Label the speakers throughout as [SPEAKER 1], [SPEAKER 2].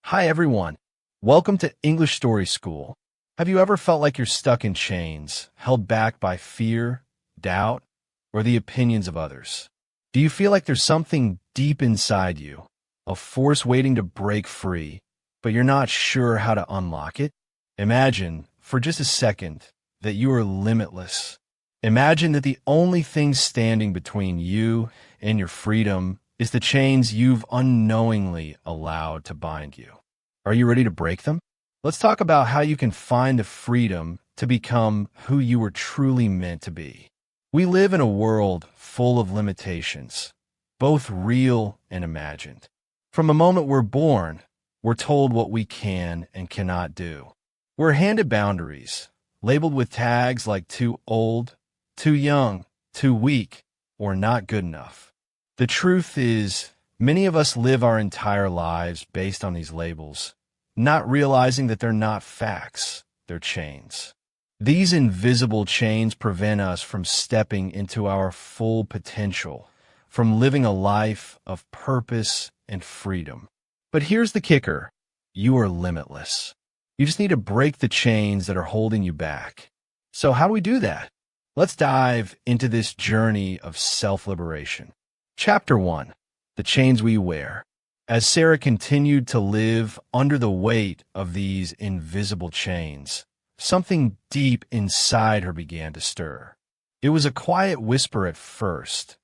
[SPEAKER 1] Hi everyone. Welcome to English Story School. Have you ever felt like you're stuck in chains, held back by fear, doubt, or the opinions of others? Do you feel like there's something deep inside you, a force waiting to break free, but you're not sure how to unlock it? Imagine, for just a second, that you are limitless. Imagine that the only thing standing between you and your freedom is the chains you've unknowingly allowed to bind you. Are you ready to break them? Let's talk about how you can find the freedom to become who you were truly meant to be. We live in a world full of limitations, both real and imagined. From the moment we're born, we're told what we can and cannot do. We're handed boundaries, labeled with tags like too old, too young, too weak, or not good enough. The truth is, many of us live our entire lives based on these labels, not realizing that they're not facts, they're chains. These invisible chains prevent us from stepping into our full potential, from living a life of purpose and freedom. But here's the kicker: you are limitless. You just need to break the chains that are holding you back. So how do we do that? Let's dive into this journey of self-liberation. Chapter 1. The Chains We Wear. As Sarah continued to live under the weight of these invisible chains, something deep inside her began to stir. It was a quiet whisper at first,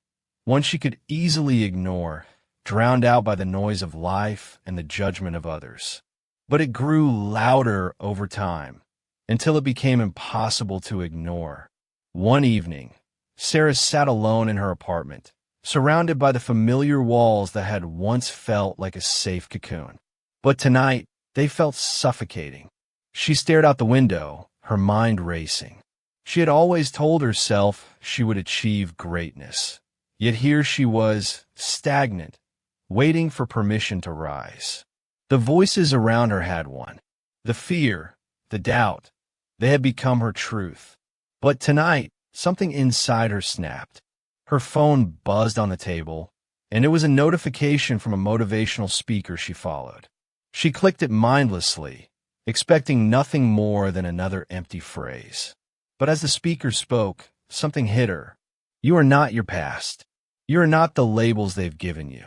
[SPEAKER 1] one she could easily ignore, drowned out by the noise of life and the judgment of others. But it grew louder over time, until it became impossible to ignore. One evening, Sarah sat alone in her apartment, surrounded by the familiar walls that had once felt like a safe cocoon. But tonight, they felt suffocating. She stared out the window, her mind racing. She had always told herself she would achieve greatness. Yet here she was, stagnant, waiting for permission to rise. The voices around her had one. The fear, the doubt, they had become her truth. But tonight, something inside her snapped. Her phone buzzed on the table, and it was a notification from a motivational speaker she followed. She clicked it mindlessly, expecting nothing more than another empty phrase. But as the speaker spoke, something hit her. You are not your past. You are not the labels they've given you.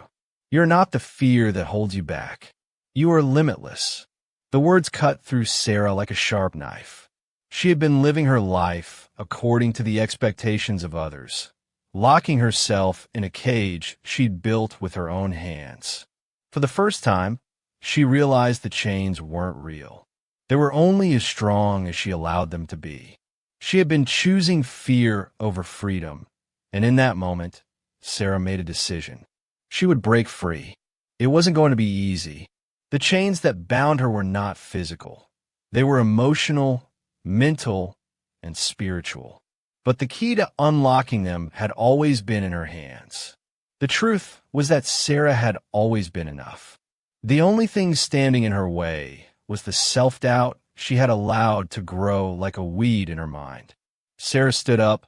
[SPEAKER 1] You are not the fear that holds you back. You are limitless. The words cut through Sarah like a sharp knife. She had been living her life according to the expectations of others, locking herself in a cage she'd built with her own hands. For the first time, she realized the chains weren't real. They were only as strong as she allowed them to be. She had been choosing fear over freedom, and in that moment, Sarah made a decision. She would break free. It wasn't going to be easy. The chains that bound her were not physical. They were emotional, mental, and spiritual. But the key to unlocking them had always been in her hands. The truth was that Sarah had always been enough. The only thing standing in her way was the self-doubt she had allowed to grow like a weed in her mind. Sarah stood up,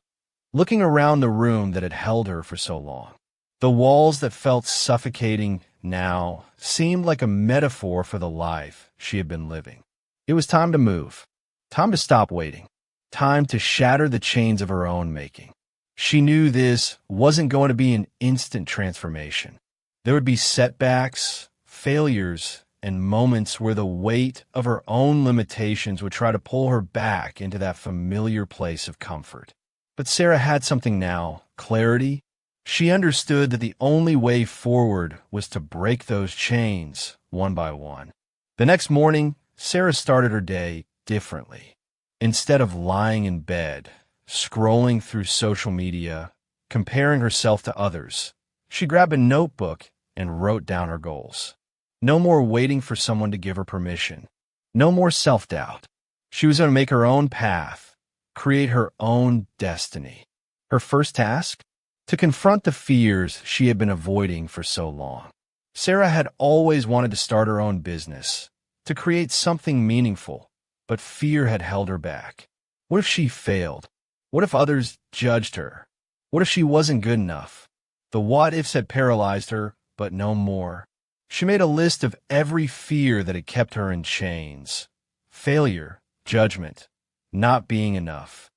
[SPEAKER 1] looking around the room that had held her for so long. The walls that felt suffocating now seemed like a metaphor for the life she had been living. It was time to move, time to stop waiting, time to shatter the chains of her own making. She knew this wasn't going to be an instant transformation. There would be setbacks, failures, and moments where the weight of her own limitations would try to pull her back into that familiar place of comfort. But Sarah had something now, clarity. She understood that the only way forward was to break those chains one by one. The next morning, Sarah started her day differently. Instead of lying in bed, scrolling through social media, comparing herself to others, she grabbed a notebook and wrote down her goals. No more waiting for someone to give her permission. No more self-doubt. She was going to make her own path, create her own destiny. Her first task? To confront the fears she had been avoiding for so long. Sarah had always wanted to start her own business, to create something meaningful, but fear had held her back. What if she failed? What if others judged her? What if she wasn't good enough? The what-ifs had paralyzed her, but no more. She made a list of every fear that had kept her in chains: failure, judgment, not being enough.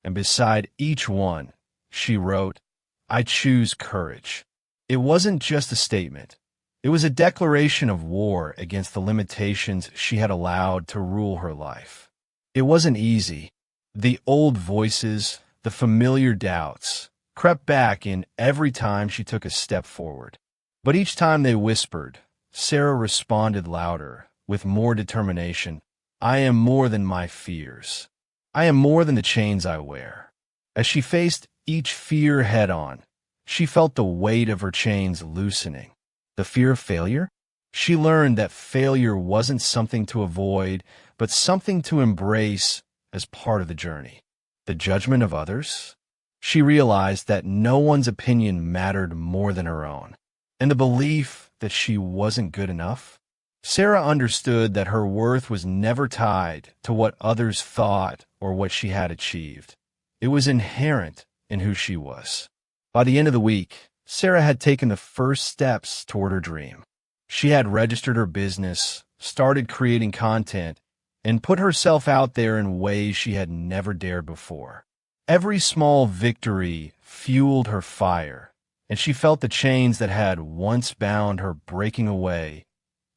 [SPEAKER 1] And beside each one, she wrote, "I choose courage." It wasn't just a statement. It was a declaration of war against the limitations she had allowed to rule her life. It wasn't easy. The old voices, the familiar doubts, crept back in every time she took a step forward. But each time they whispered, Sarah responded louder, with more determination. "I am more than my fears. I am more than the chains I wear." As she faced each fear head-on, she felt the weight of her chains loosening. The fear of failure? She learned that failure wasn't something to avoid, but something to embrace as part of the journey. The judgment of others? She realized that no one's opinion mattered more than her own. And the belief that she wasn't good enough? Sarah understood that her worth was never tied to what others thought or what she had achieved. It was inherent in who she was. By the end of the week, Sarah had taken the first steps toward her dream. She had registered her business, started creating content, and put herself out there in ways she had never dared before. Every small victory fueled her fire, and she felt the chains that had once bound her breaking away,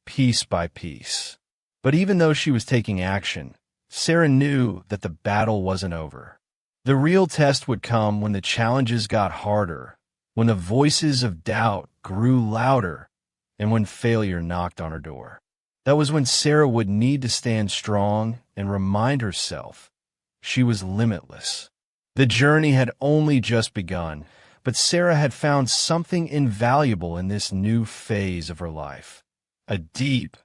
[SPEAKER 1] piece by piece. But even though she was taking action, Sarah knew that the battle wasn't over. The real test would come when the challenges got harder, when the voices of doubt grew louder, and when failure knocked on her door. That was when Sarah would need to stand strong and remind herself she was limitless. The journey had only just begun, but Sarah had found something invaluable in this new phase of her life: a deep,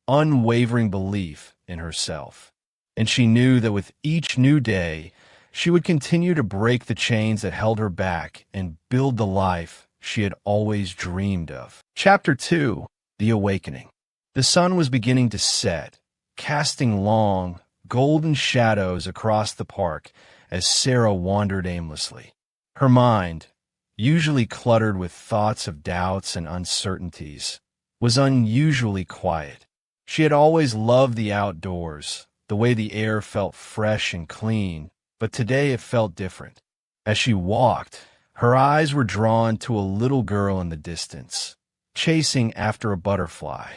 [SPEAKER 1] unwavering belief in herself. And she knew that with each new day, she would continue to break the chains that held her back and build the life she had always dreamed of. Chapter 2: The Awakening. The sun was beginning to set, casting long, golden shadows across the park as Sarah wandered aimlessly. Her mind, usually cluttered with thoughts of doubts and uncertainties, was unusually quiet. She had always loved the outdoors, the way the air felt fresh and clean, but today it felt different. As she walked, her eyes were drawn to a little girl in the distance, chasing after a butterfly.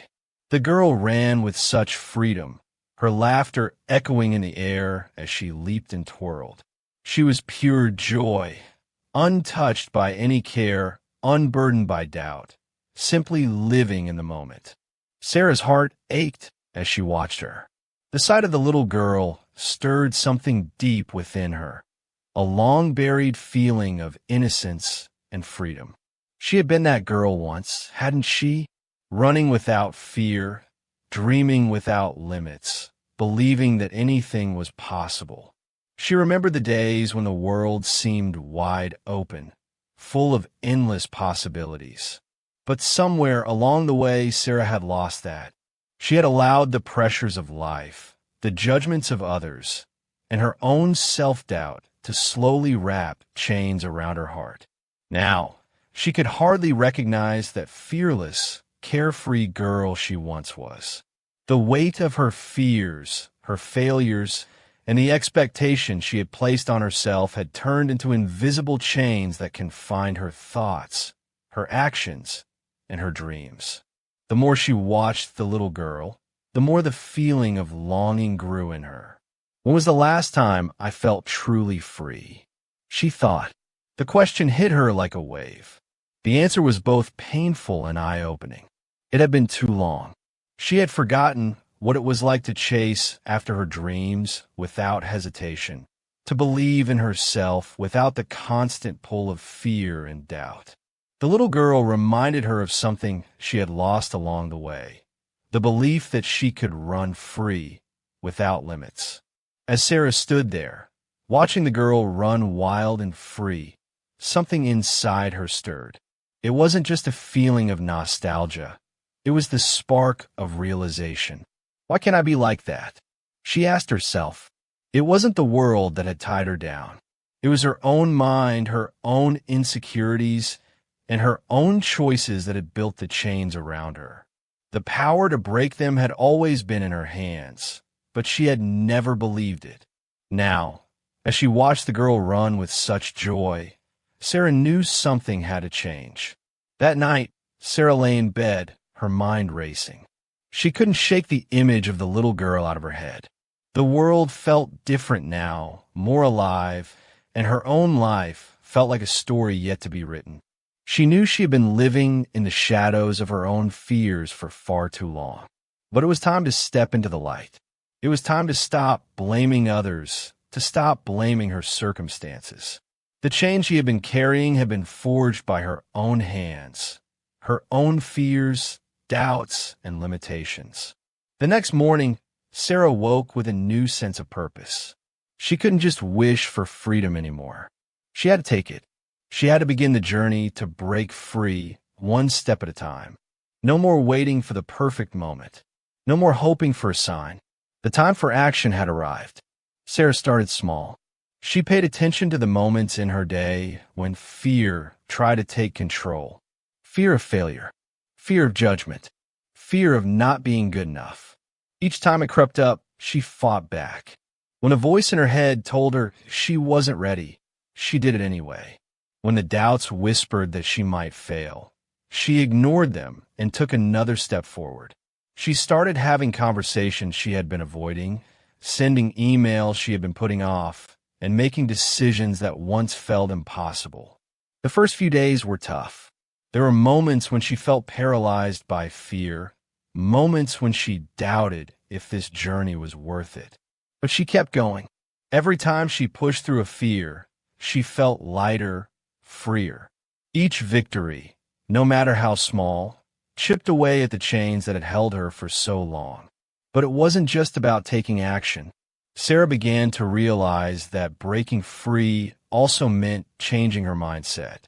[SPEAKER 1] The girl ran with such freedom, her laughter echoing in the air as she leaped and twirled. She was pure joy, untouched by any care, unburdened by doubt, simply living in the moment. Sarah's heart ached as she watched her. The sight of the little girl stirred something deep within her, a long-buried feeling of innocence and freedom. She had been that girl once, hadn't she? Running without fear, dreaming without limits, believing that anything was possible. She remembered the days when the world seemed wide open, full of endless possibilities. But somewhere along the way, Sarah had lost that. She had allowed the pressures of life, the judgments of others, and her own self-doubt to slowly wrap chains around her heart. Now, she could hardly recognize that fearless, carefree girl she once was. The weight of her fears, her failures, and the expectation she had placed on herself had turned into invisible chains that confined her thoughts, her actions, and her dreams. The more she watched the little girl, the more the feeling of longing grew in her. When was the last time I felt truly free? She thought. The question hit her like a wave. The answer was both painful and eye-opening. It had been too long. She had forgotten what it was like to chase after her dreams without hesitation, to believe in herself without the constant pull of fear and doubt. The little girl reminded her of something she had lost along the way, the belief that she could run free without limits. As Sarah stood there, watching the girl run wild and free, something inside her stirred. It wasn't just a feeling of nostalgia. It was the spark of realization. Why can't I be like that? She asked herself. It wasn't the world that had tied her down. It was her own mind, her own insecurities, and her own choices that had built the chains around her. The power to break them had always been in her hands, but she had never believed it. Now, as she watched the girl run with such joy, Sarah knew something had to change. That night, Sarah lay in bed, her mind racing. She couldn't shake the image of the little girl out of her head. The world felt different now, more alive, and her own life felt like a story yet to be written. She knew she had been living in the shadows of her own fears for far too long. But it was time to step into the light. It was time to stop blaming others, to stop blaming her circumstances. The chain she had been carrying had been forged by her own hands, her own fears, doubts, and limitations. The next morning, Sarah woke with a new sense of purpose. She couldn't just wish for freedom anymore. She had to take it. She had to begin the journey to break free, one step at a time. No more waiting for the perfect moment. No more hoping for a sign. The time for action had arrived. Sarah started small. She paid attention to the moments in her day when fear tried to take control. Fear of failure. Fear of judgment. Fear of not being good enough. Each time it crept up, she fought back. When a voice in her head told her she wasn't ready, she did it anyway. When the doubts whispered that she might fail, she ignored them and took another step forward. She started having conversations she had been avoiding, sending emails she had been putting off, and making decisions that once felt impossible. The first few days were tough. There were moments when she felt paralyzed by fear, moments when she doubted if this journey was worth it. But she kept going. Every time she pushed through a fear, she felt lighter, freer. Each victory, no matter how small, chipped away at the chains that had held her for so long. But it wasn't just about taking action. Sarah began to realize that breaking free also meant changing her mindset.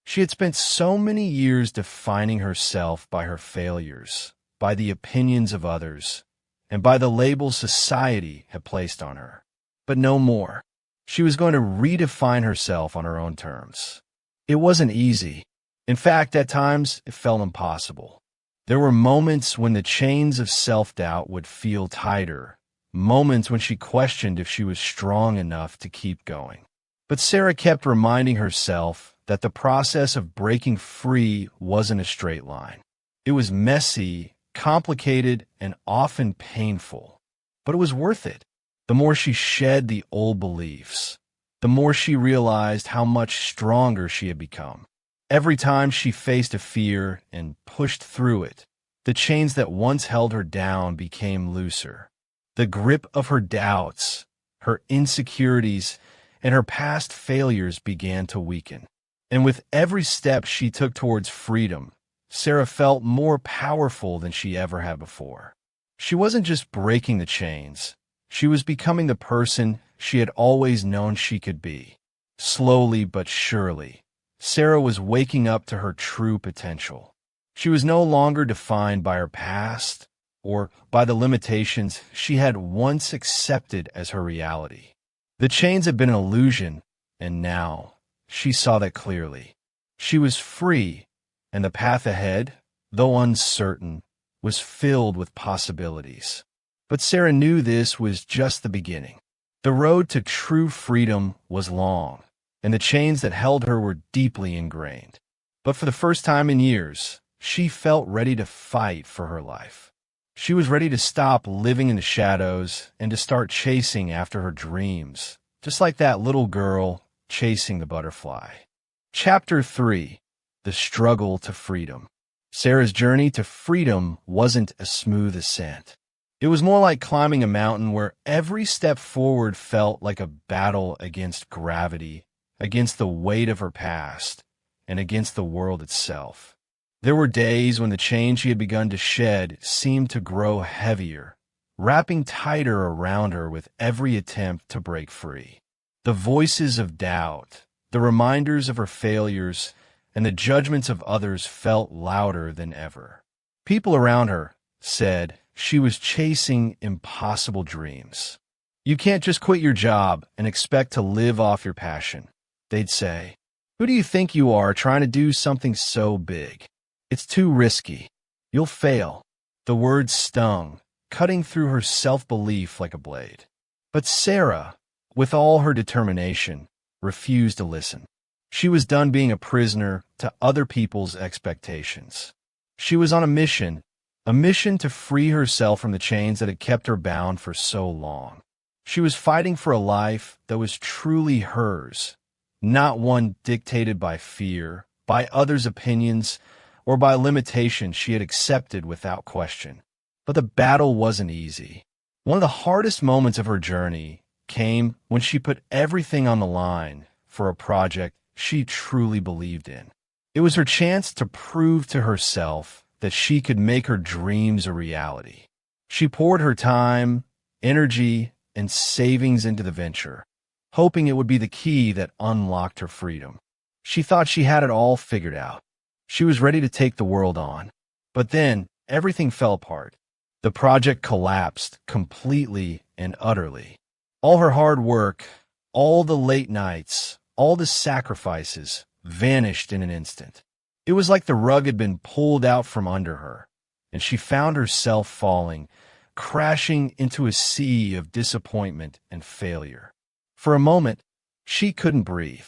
[SPEAKER 1] She had spent so many years defining herself by her failures, by the opinions of others, and by the labels society had placed on her. But no more. She was going to redefine herself on her own terms. It wasn't easy. In fact, at times, it felt impossible. There were moments when the chains of self-doubt would feel tighter, moments when she questioned if she was strong enough to keep going. But Sarah kept reminding herself that the process of breaking free wasn't a straight line. It was messy, complicated, and often painful. But it was worth it. The more she shed the old beliefs, the more she realized how much stronger she had become. Every time she faced a fear and pushed through it, the chains that once held her down became looser. The grip of her doubts, her insecurities, and her past failures began to weaken. And with every step she took towards freedom, Sarah felt more powerful than she ever had before. She wasn't just breaking the chains. She was becoming the person she had always known she could be. Slowly but surely, Sarah was waking up to her true potential. She was no longer defined by her past or by the limitations she had once accepted as her reality. The chains had been an illusion, and now she saw that clearly. She was free, and the path ahead, though uncertain, was filled with possibilities. But Sarah knew this was just the beginning. The road to true freedom was long, and the chains that held her were deeply ingrained. But for the first time in years, she felt ready to fight for her life. She was ready to stop living in the shadows and to start chasing after her dreams, just like that little girl chasing the butterfly. Chapter 3: The Struggle to Freedom. Sarah's journey to freedom wasn't a smooth ascent. It was more like climbing a mountain where every step forward felt like a battle against gravity, against the weight of her past, and against the world itself. There were days when the chains she had begun to shed seemed to grow heavier, wrapping tighter around her with every attempt to break free. The voices of doubt, the reminders of her failures, and the judgments of others felt louder than ever. People around her said she was chasing impossible dreams. You can't just quit your job and expect to live off your passion, they'd say. Who do you think you are trying to do something so big? It's too risky. You'll fail. The words stung, cutting through her self-belief like a blade. But Sarah, with all her determination, refused to listen. She was done being a prisoner to other people's expectations. She was on a mission to free herself from the chains that had kept her bound for so long. She was fighting for a life that was truly hers, not one dictated by fear, by others' opinions, or by limitations she had accepted without question. But the battle wasn't easy. One of the hardest moments of her journey came when she put everything on the line for a project she truly believed in. It was her chance to prove to herself that she could make her dreams a reality. She poured her time, energy, and savings into the venture, hoping it would be the key that unlocked her freedom. She thought she had it all figured out. She was ready to take the world on. But then, everything fell apart. The project collapsed completely and utterly. All her hard work, all the late nights, all the sacrifices vanished in an instant. It was like the rug had been pulled out from under her, and she found herself falling, crashing into a sea of disappointment and failure. For a moment, she couldn't breathe.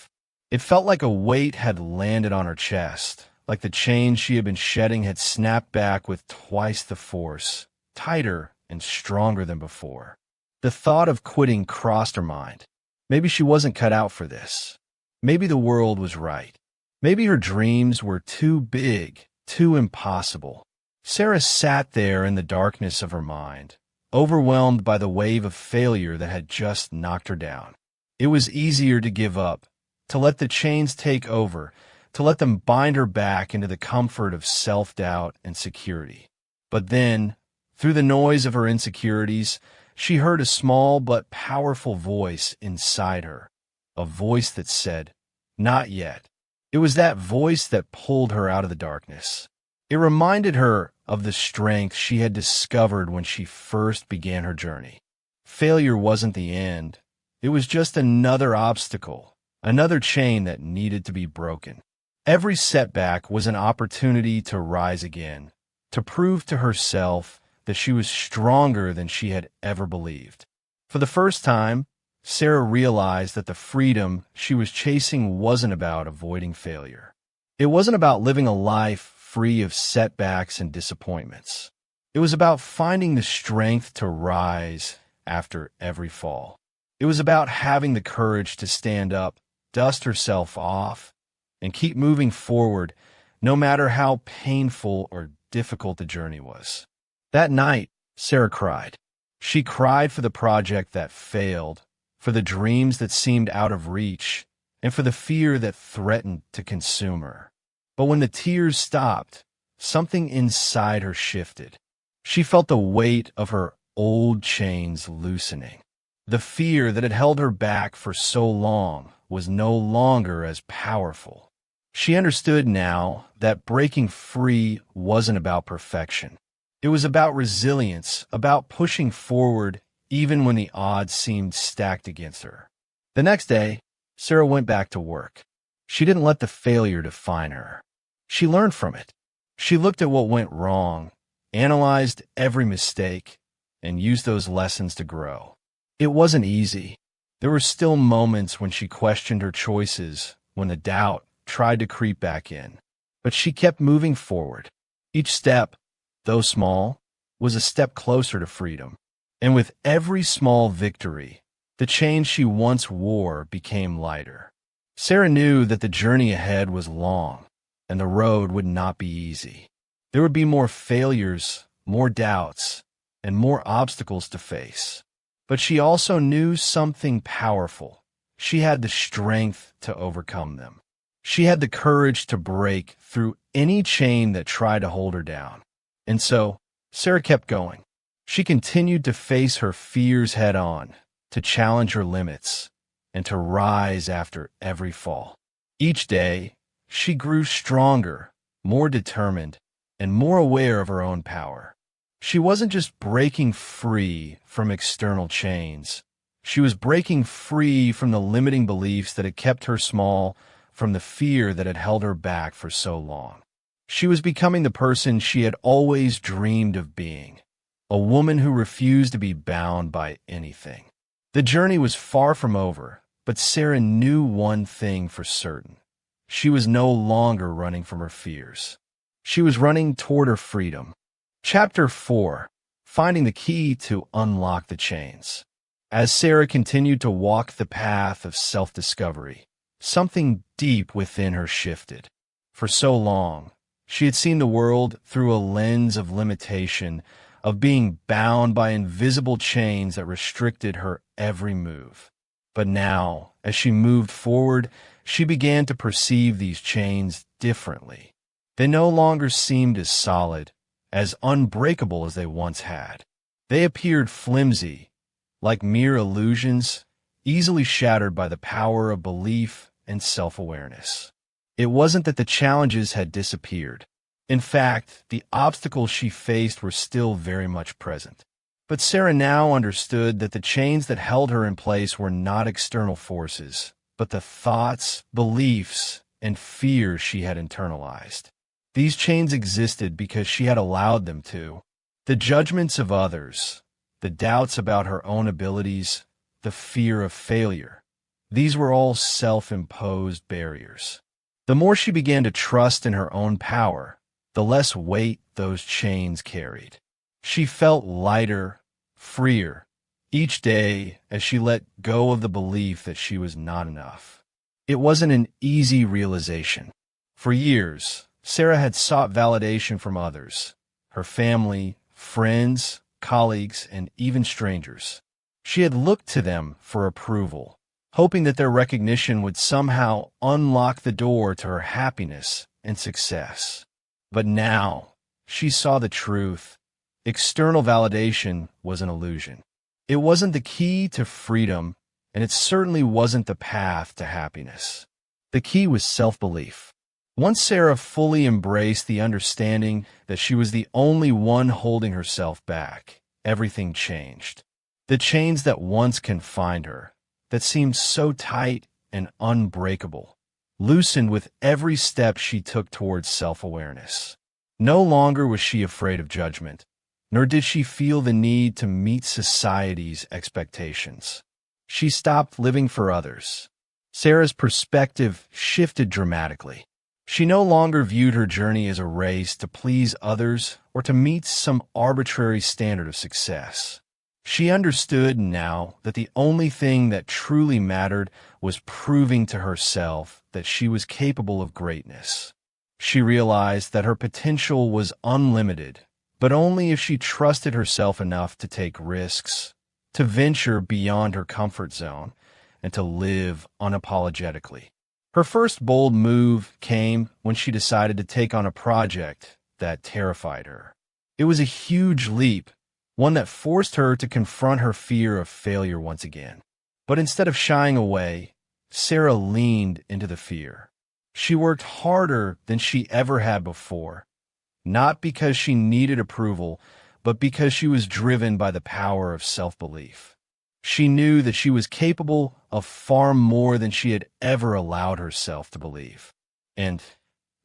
[SPEAKER 1] It felt like a weight had landed on her chest, like the chains she had been shedding had snapped back with twice the force, tighter and stronger than before. The thought of quitting crossed her mind. Maybe she wasn't cut out for this. Maybe the world was right. Maybe her dreams were too big, too impossible. Sarah sat there in the darkness of her mind, overwhelmed by the wave of failure that had just knocked her down. It was easier to give up, to let the chains take over, to let them bind her back into the comfort of self-doubt and security. But then, through the noise of her insecurities, she heard a small but powerful voice inside her, a voice that said, "Not yet." It was that voice that pulled her out of the darkness. It reminded her of the strength she had discovered when she first began her journey. Failure wasn't the end. It was just another obstacle, another chain that needed to be broken. Every setback was an opportunity to rise again, to prove to herself that she was stronger than she had ever believed. For the first time, Sarah realized that the freedom she was chasing wasn't about avoiding failure. It wasn't about living a life free of setbacks and disappointments. It was about finding the strength to rise after every fall. It was about having the courage to stand up, dust herself off, and keep moving forward, no matter how painful or difficult the journey was. That night, Sarah cried. She cried for the project that failed, for the dreams that seemed out of reach, and for the fear that threatened to consume her. But when the tears stopped, something inside her shifted. She felt the weight of her old chains loosening. The fear that had held her back for so long was no longer as powerful. She understood now that breaking free wasn't about perfection. It was about resilience, about pushing forward even when the odds seemed stacked against her. The next day, Sarah went back to work. She didn't let the failure define her. She learned from it. She looked at what went wrong, analyzed every mistake, and used those lessons to grow. It wasn't easy. There were still moments when she questioned her choices, when the doubt tried to creep back in. But she kept moving forward. Each step, though small, was a step closer to freedom. And with every small victory, the chains she once wore became lighter. Sarah knew that the journey ahead was long, and the road would not be easy. There would be more failures, more doubts, and more obstacles to face. But she also knew something powerful. She had the strength to overcome them. She had the courage to break through any chain that tried to hold her down. And so, Sarah kept going. She continued to face her fears head on, to challenge her limits, and to rise after every fall. Each day, she grew stronger, more determined, and more aware of her own power. She wasn't just breaking free from external chains. She was breaking free from the limiting beliefs that had kept her small, from the fear that had held her back for so long. She was becoming the person she had always dreamed of being, a woman who refused to be bound by anything. The journey was far from over, but Sarah knew one thing for certain. She was no longer running from her fears. She was running toward her freedom. Chapter 4: Finding the Key to Unlock the Chains. As Sarah continued to walk the path of self-discovery, something deep within her shifted. For so long, she had seen the world through a lens of limitation, of being bound by invisible chains that restricted her every move. But now, as she moved forward, she began to perceive these chains differently. They no longer seemed as solid, as unbreakable as they once had. They appeared flimsy, like mere illusions, easily shattered by the power of belief and self-awareness. It wasn't that the challenges had disappeared. In fact, the obstacles she faced were still very much present. But Sarah now understood that the chains that held her in place were not external forces, but the thoughts, beliefs, and fears she had internalized. These chains existed because she had allowed them to. The judgments of others, the doubts about her own abilities, the fear of failure. These were all self-imposed barriers. The more she began to trust in her own power, the less weight those chains carried. She felt lighter, freer, each day as she let go of the belief that she was not enough. It wasn't an easy realization. For years, Sarah had sought validation from others, her family, friends, colleagues, and even strangers. She had looked to them for approval, hoping that their recognition would somehow unlock the door to her happiness and success. But now, she saw the truth. External validation was an illusion. It wasn't the key to freedom, and it certainly wasn't the path to happiness. The key was self-belief. Once Sarah fully embraced the understanding that she was the only one holding herself back, everything changed. The chains that once confined her, that seemed so tight and unbreakable, loosened with every step she took towards self-awareness. No longer was she afraid of judgment, nor did she feel the need to meet society's expectations. She stopped living for others. Sarah's perspective shifted dramatically. She no longer viewed her journey as a race to please others or to meet some arbitrary standard of success. She understood now that the only thing that truly mattered was proving to herself that she was capable of greatness. She realized that her potential was unlimited, but only if she trusted herself enough to take risks, to venture beyond her comfort zone, and to live unapologetically. Her first bold move came when she decided to take on a project that terrified her. It was a huge leap, one that forced her to confront her fear of failure once again. But instead of shying away, Sarah leaned into the fear. She worked harder than she ever had before, not because she needed approval, but because she was driven by the power of self-belief. She knew that she was capable of far more than she had ever allowed herself to believe. And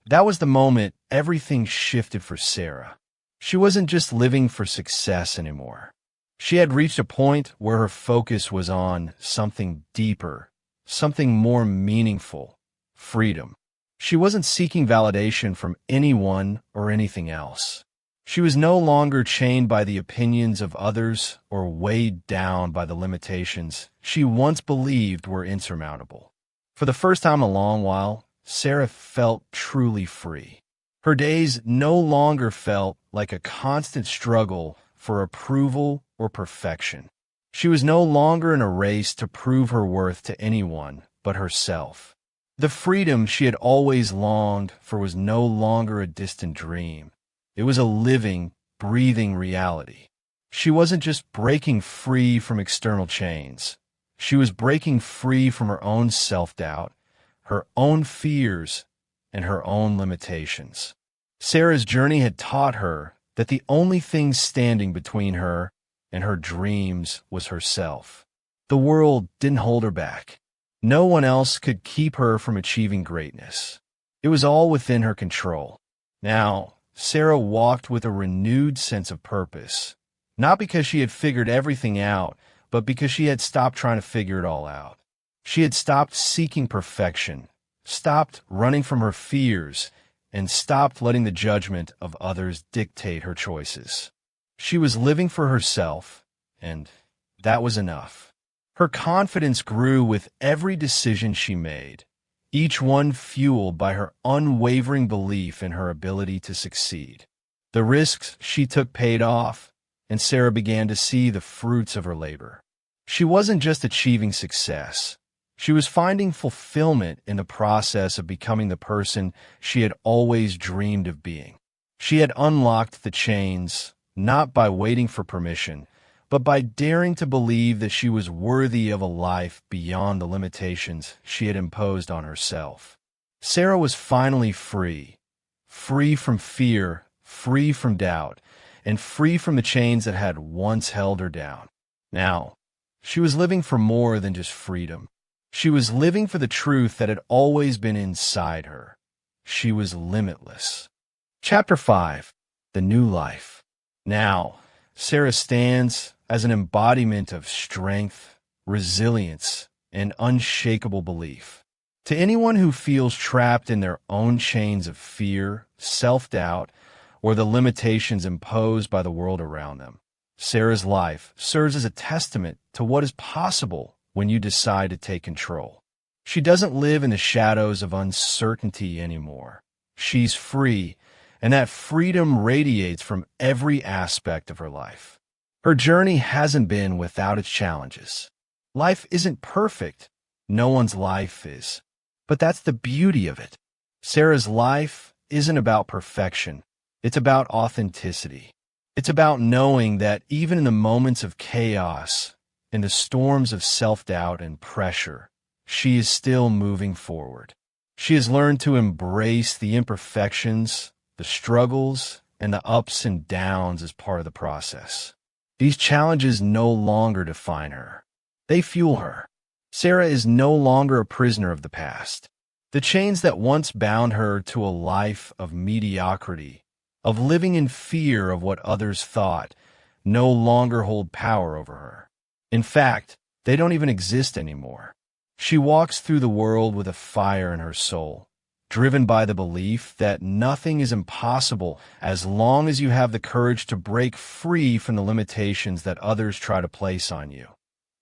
[SPEAKER 1] that was the moment everything shifted for Sarah. She wasn't just living for success anymore. She had reached a point where her focus was on something deeper, something more meaningful: freedom. She wasn't seeking validation from anyone or anything else. She was no longer chained by the opinions of others or weighed down by the limitations she once believed were insurmountable. For the first time in a long while, Sarah felt truly free. Her days no longer felt like a constant struggle for approval or perfection. She was no longer in a race to prove her worth to anyone but herself. The freedom she had always longed for was no longer a distant dream. It was a living, breathing reality. She wasn't just breaking free from external chains. She was breaking free from her own self-doubt, her own fears, and her own limitations. Sarah's journey had taught her that the only thing standing between her and her dreams was herself. The world didn't hold her back. No one else could keep her from achieving greatness. It was all within her control. Now, Sarah walked with a renewed sense of purpose, not because she had figured everything out, but because she had stopped trying to figure it all out. She had stopped seeking perfection, stopped running from her fears, and stopped letting the judgment of others dictate her choices. She was living for herself, and that was enough. Her confidence grew with every decision she made, each one fueled by her unwavering belief in her ability to succeed. The risks she took paid off, and Sarah began to see the fruits of her labor. She wasn't just achieving success. She was finding fulfillment in the process of becoming the person she had always dreamed of being. She had unlocked the chains, not by waiting for permission, but by daring to believe that she was worthy of a life beyond the limitations she had imposed on herself. Sarah was finally free, free from fear, free from doubt, and free from the chains that had once held her down. Now, she was living for more than just freedom. She was living for the truth that had always been inside her. She was limitless. Chapter 5. The New Life. Now, Sarah stands as an embodiment of strength, resilience, and unshakable belief. To anyone who feels trapped in their own chains of fear, self-doubt, or the limitations imposed by the world around them, Sarah's life serves as a testament to what is possible when you decide to take control. She doesn't live in the shadows of uncertainty anymore. She's free, and that freedom radiates from every aspect of her life. Her journey hasn't been without its challenges. Life isn't perfect. No one's life is. But that's the beauty of it. Sarah's life isn't about perfection. It's about authenticity. It's about knowing that even in the moments of chaos, in the storms of self-doubt and pressure, she is still moving forward. She has learned to embrace the imperfections, the struggles, and the ups and downs as part of the process. These challenges no longer define her. They fuel her. Sarah is no longer a prisoner of the past. The chains that once bound her to a life of mediocrity, of living in fear of what others thought, no longer hold power over her. In fact, they don't even exist anymore. She walks through the world with a fire in her soul, driven by the belief that nothing is impossible as long as you have the courage to break free from the limitations that others try to place on you,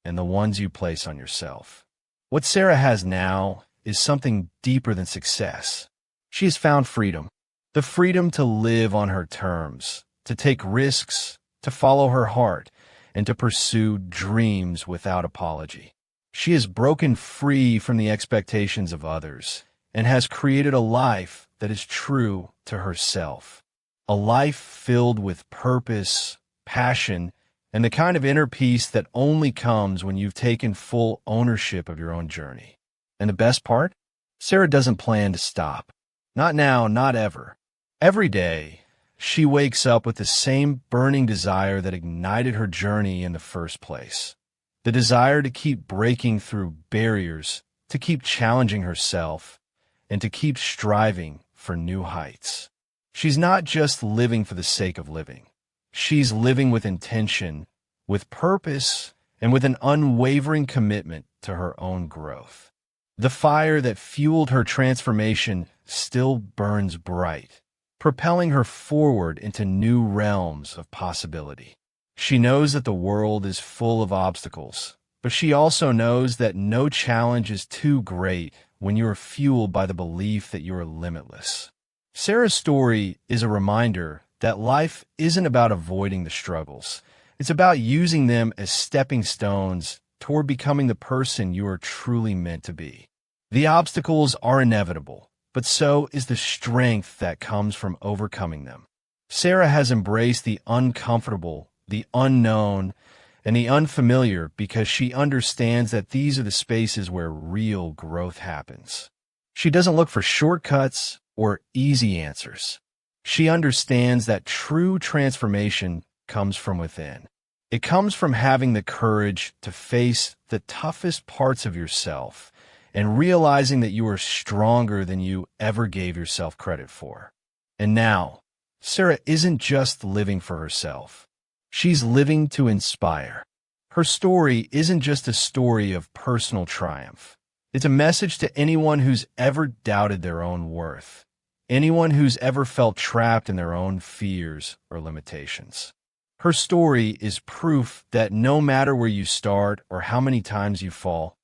[SPEAKER 1] and the ones you place on yourself. What Sarah has now is something deeper than success. She has found freedom, the freedom to live on her terms, to take risks, to follow her heart, and to pursue dreams without apology. She has broken free from the expectations of others, and has created a life that is true to herself. A life filled with purpose, passion, and the kind of inner peace that only comes when you've taken full ownership of your own journey. And the best part? Sarah doesn't plan to stop. Not now, not ever. Every day, she wakes up with the same burning desire that ignited her journey in the first place. The desire to keep breaking through barriers, to keep challenging herself, and to keep striving for new heights. She's not just living for the sake of living. She's living with intention, with purpose, and with an unwavering commitment to her own growth. The fire that fueled her transformation still burns bright, propelling her forward into new realms of possibility. She knows that the world is full of obstacles, but she also knows that no challenge is too great when you are fueled by the belief that you are limitless. Sarah's story is a reminder that life isn't about avoiding the struggles. It's about using them as stepping stones toward becoming the person you are truly meant to be. The obstacles are inevitable, but so is the strength that comes from overcoming them. Sarah has embraced the uncomfortable, the unknown, and the unfamiliar because she understands that these are the spaces where real growth happens. She doesn't look for shortcuts or easy answers. She understands that true transformation comes from within. It comes from having the courage to face the toughest parts of yourself and realizing that you are stronger than you ever gave yourself credit for. And now, Sarah isn't just living for herself. She's living to inspire. Her story isn't just a story of personal triumph. It's a message to anyone who's ever doubted their own worth, anyone who's ever felt trapped in their own fears or limitations. Her story is proof that no matter where you start or how many times you fall,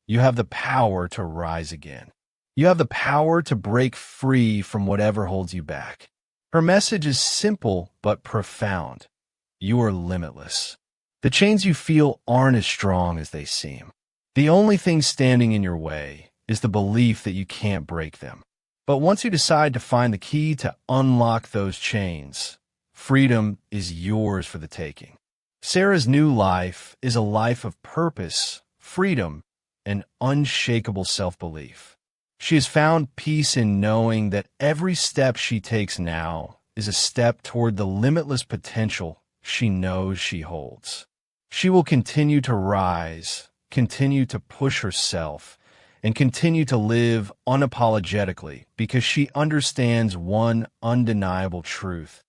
[SPEAKER 1] you have the power to rise again. You have the power to break free from whatever holds you back. Her message is simple but profound. You are limitless. The chains you feel aren't as strong as they seem. The only thing standing in your way is the belief that you can't break them. But once you decide to find the key to unlock those chains, freedom is yours for the taking. Sarah's new life is a life of purpose, freedom, and unshakable self-belief. She has found peace in knowing that every step she takes now is a step toward the limitless potential she knows she holds. She will continue to rise, continue to push herself, and continue to live unapologetically because she understands one undeniable truth.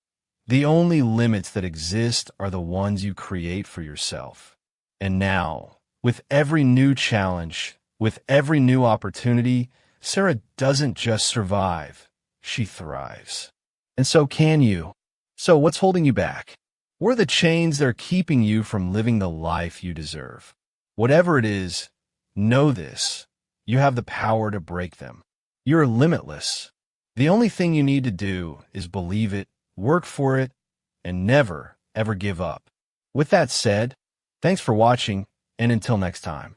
[SPEAKER 1] The only limits that exist are the ones you create for yourself. And now, with every new challenge, with every new opportunity, Sarah doesn't just survive, she thrives. And so can you. So what's holding you back? What are the chains that are keeping you from living the life you deserve? Whatever it is, know this. You have the power to break them. You're limitless. The only thing you need to do is believe it, work for it, and never, ever give up. With that said, thanks for watching, and until next time.